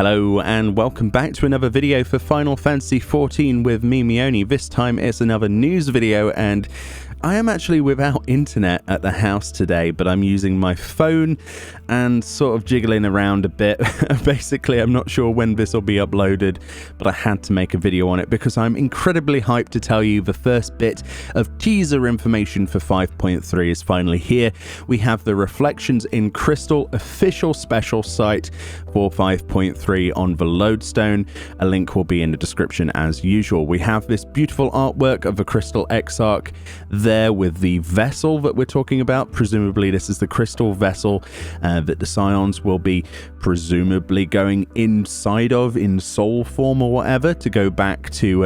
Hello and welcome back to another video for Final Fantasy XIV with me, Meoni. This time it's another news video, and I am actually without internet at the house today, but I'm using my phone and sort of jiggling around a bit. Basically, I'm not sure when this will be uploaded, but I had to make a video on it because I'm incredibly hyped to tell you the first bit of teaser information for 5.3 is finally here. We have the Reflections in Crystal official special site for 5.3 on the Lodestone. A link will be in the description as usual. We have this beautiful artwork of the Crystal Exarch there with the vessel that we're talking about. Presumably this is the crystal vessel that the Scions will be presumably going inside of in soul form or whatever to go back to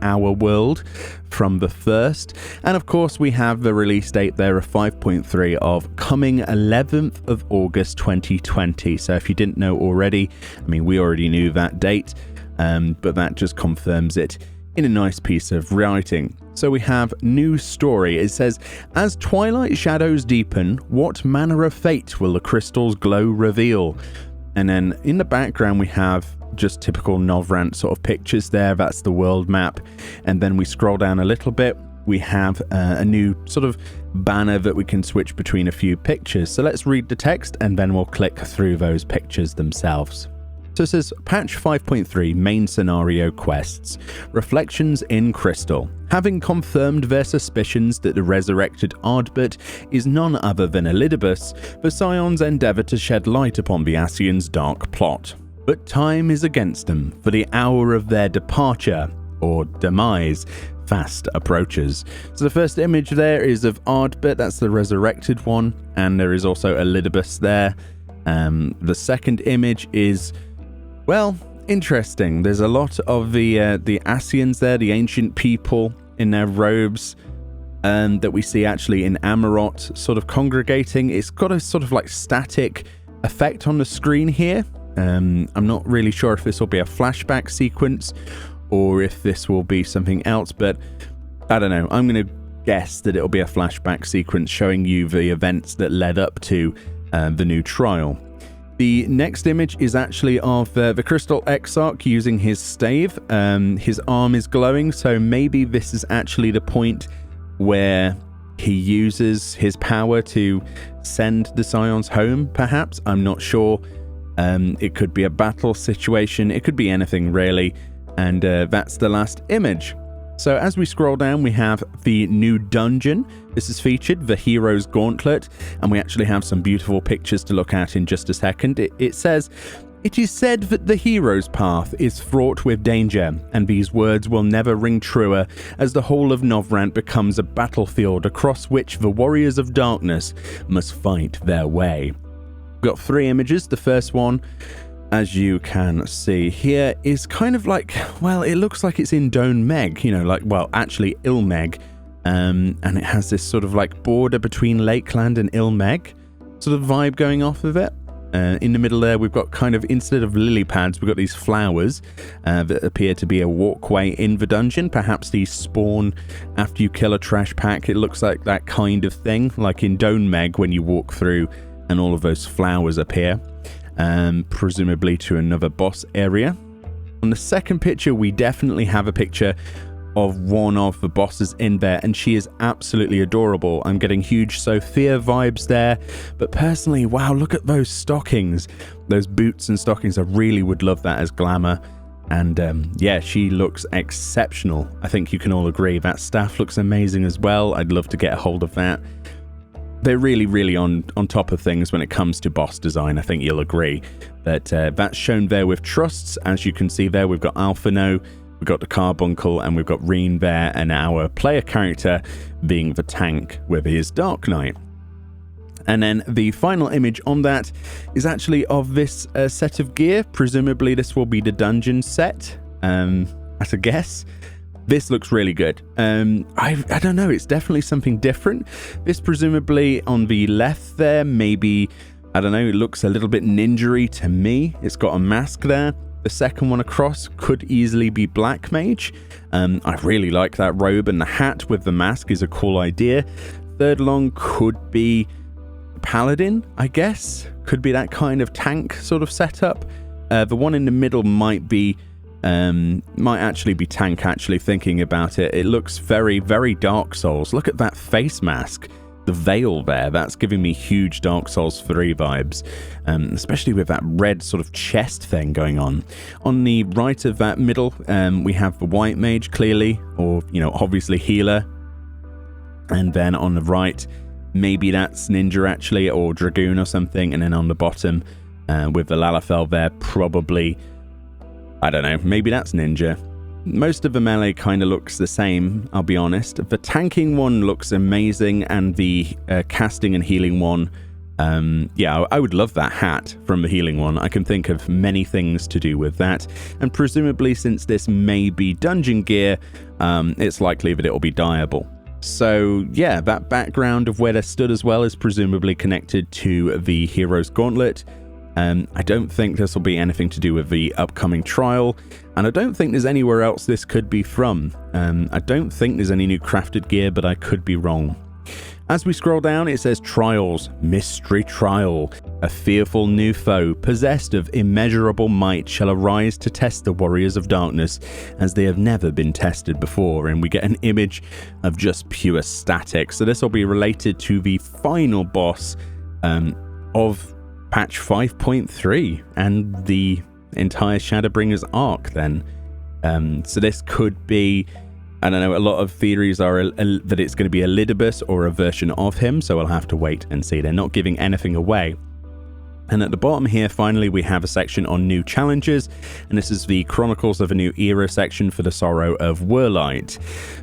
our world from the first. And of course we have the release date there of 5.3 of coming 11th of August 2020. So if you didn't know already, I mean, we already knew that date, but that just confirms it in a nice piece of writing. So we have new story. It says, as twilight shadows deepen, what manner of fate will the crystal's glow reveal? And then in the background we have just typical Novrant sort of pictures there. That's the world map. And then we scroll down a little bit. We have a new sort of banner that we can switch between a few pictures. So let's read the text and then we'll click through those pictures themselves. So it says, Patch 5.3 Main Scenario Quests, Reflections in Crystal. Having confirmed their suspicions that the resurrected Ardbert is none other than Elidibus, the Scions endeavour to shed light upon the Ascians' dark plot. But time is against them, for the hour of their departure, or demise, fast approaches. So the first image there is of Ardbert, that's the resurrected one, and there is also Elidibus there. The second image is, well, interesting. There's a lot of the Ascians there, the ancient people in their robes, that we see actually in Amarot sort of congregating. It's got a sort of like static effect on the screen here. I'm not really sure if this will be a flashback sequence or if this will be something else, but I don't know. I'm going to guess that it'll be a flashback sequence showing you the events that led up to the new trial. The next image is actually of the Crystal Exarch using his stave. His arm is glowing, so maybe this is actually the point where he uses his power to send the Scions home, perhaps. I'm not sure. It could be a battle situation. It could be anything, really. And that's the last image. So as we scroll down, we have the new dungeon. This is featured, the Hero's Gauntlet, and we actually have some beautiful pictures to look at in just a second. It says, it is said that the hero's path is fraught with danger, and these words will never ring truer as the whole of Novrant becomes a battlefield across which the warriors of darkness must fight their way. We've got three images. The first one, as you can see here, is kind of like, well, it looks like it's in Dôn Meg, you know, like, well, actually Ilmeg, and it has this sort of like border between Lakeland and Ilmeg sort of vibe going off of it. In the middle there, we've got kind of, instead of lily pads, we've got these flowers that appear to be a walkway in the dungeon. Perhaps these spawn after you kill a trash pack. It looks like that kind of thing, like in Dôn Meg when you walk through and all of those flowers appear. Presumably to another boss area. On the second picture, we definitely have a picture of one of the bosses in there, and she is absolutely adorable. I'm getting huge Sophia vibes there, but personally, wow, look at those stockings, those boots and stockings. I really would love that as glamour. And yeah, she looks exceptional. I think you can all agree. That staff looks amazing as well. I'd love to get a hold of that. They're really on top of things when it comes to boss design. I think you'll agree that that's shown there with trusts. As you can see there, we've got Alphino, we've got the Carbuncle, and we've got Reen there, and our player character being the tank with his Dark Knight. And then the final image on that is actually of this set of gear. Presumably this will be the dungeon set, at a guess. This looks really good. I don't know, it's definitely something different. This presumably on the left there, maybe, I don't know, it looks a little bit ninja-y to me. It's got a mask there. The second one across could easily be Black Mage. I really like that robe, and the hat with the mask is a cool idea. Third long could be Paladin, I guess. Could be that kind of tank sort of setup. The one in the middle might actually be tank, actually, thinking about it. It looks very, very Dark Souls. Look at that face mask. The veil there, that's giving me huge Dark Souls 3 vibes, especially with that red sort of chest thing going on. On the right of that middle, we have the White Mage, clearly, or, obviously healer. And then on the right, maybe that's Ninja, actually, or Dragoon or something. And then on the bottom, with the Lalafell there, probably, I don't know, maybe that's Ninja. Most of the melee kind of looks the same, I'll be honest. The tanking one looks amazing, and the casting and healing one, I would love that hat from the healing one. I can think of many things to do with that, and presumably since this may be dungeon gear, it's likely that it will be dyeable. So yeah, that background of where they're stood as well is presumably connected to the hero's Gauntlet. I don't think this will be anything to do with the upcoming trial, and I don't think there's anywhere else this could be from. I don't think there's any new crafted gear, but I could be wrong. As we scroll down, it says Trials, Mystery Trial. A fearful new foe, possessed of immeasurable might, shall arise to test the warriors of darkness, as they have never been tested before. And we get an image of just pure static. So this will be related to the final boss of patch 5.3 and the entire Shadowbringers arc then. So this could be, I don't know, a lot of theories are that it's going to be a Lidibus or a version of him, so we'll have to wait and see. They're not giving anything away. And at the bottom here, finally, we have a section on new challenges, and this is the Chronicles of a New Era section for the Sorrow of Werlight.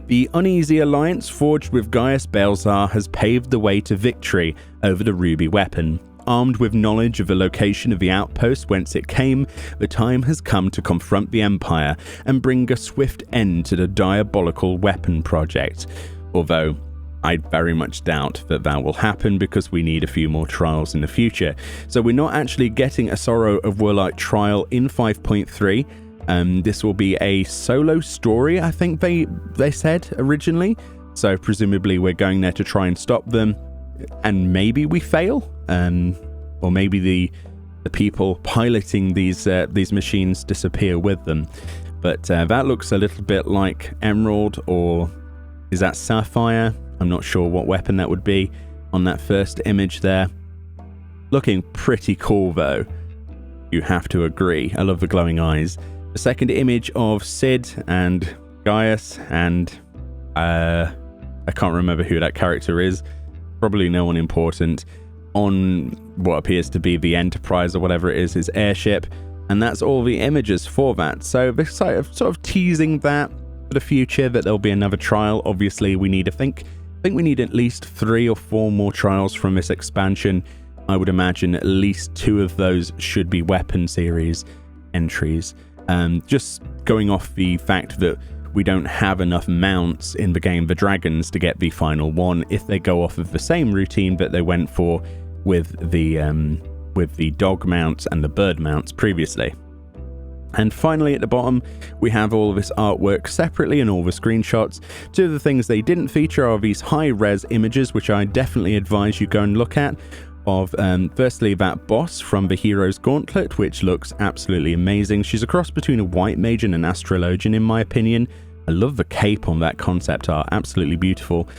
The uneasy alliance forged with Gaius Balzar has paved the way to victory over the Ruby Weapon. Armed with knowledge of the location of the outpost whence it came, the time has come to confront the Empire and bring a swift end to the diabolical weapon project. Although, I very much doubt that will happen because we need a few more trials in the future. So we're not actually getting a Sorrow of Werlight trial in 5.3. This will be a solo story, I think they said originally. So presumably we're going there to try and stop them, and maybe we fail. Or maybe the people piloting these machines disappear with them. But that looks a little bit like Emerald, or is that Sapphire? I'm not sure what weapon that would be on that first image there. Looking pretty cool though, you have to agree. I love the glowing eyes. The second image of Sid and Gaius, and I can't remember who that character is. Probably no one important. On what appears to be the Enterprise or whatever it is, his airship, and that's all the images for that. So they're sort of teasing that for the future, that there'll be another trial. Obviously we need, I think we need at least 3 or 4 more trials from this expansion. I would imagine at least 2 of those should be weapon series entries. Just going off the fact that we don't have enough mounts in the game, the dragons, to get the final one if they go off of the same routine that they went for with the dog mounts and the bird mounts previously. And finally at the bottom, we have all of this artwork separately and all the screenshots. 2 of the things they didn't feature are these high-res images, which I definitely advise you go and look at, of firstly that boss from the Hero's Gauntlet, which looks absolutely amazing. She's a cross between a White Mage and an Astrologian in my opinion. I love the cape on that concept art, absolutely beautiful.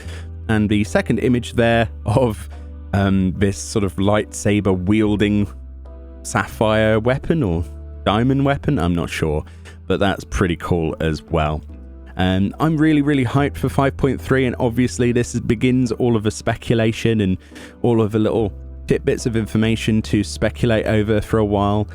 And the second image there of this sort of lightsaber wielding sapphire weapon or diamond weapon, I'm not sure, but that's pretty cool as well. I'm really, really hyped for 5.3, and obviously this begins all of the speculation and all of the little tidbits of information to speculate over for a while.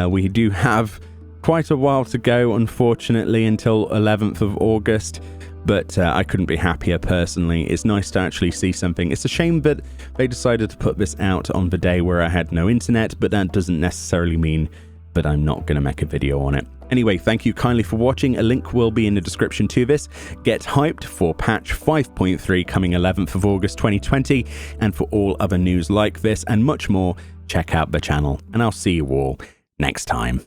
We do have quite a while to go, unfortunately, until 11th of August, but I couldn't be happier personally. It's nice to actually see something. It's a shame that they decided to put this out on the day where I had no internet, but that doesn't necessarily mean that I'm not going to make a video on it. Anyway, thank you kindly for watching. A link will be in the description to this. Get hyped for patch 5.3 coming 11th of August 2020, and for all other news like this and much more, check out the channel, and I'll see you all next time.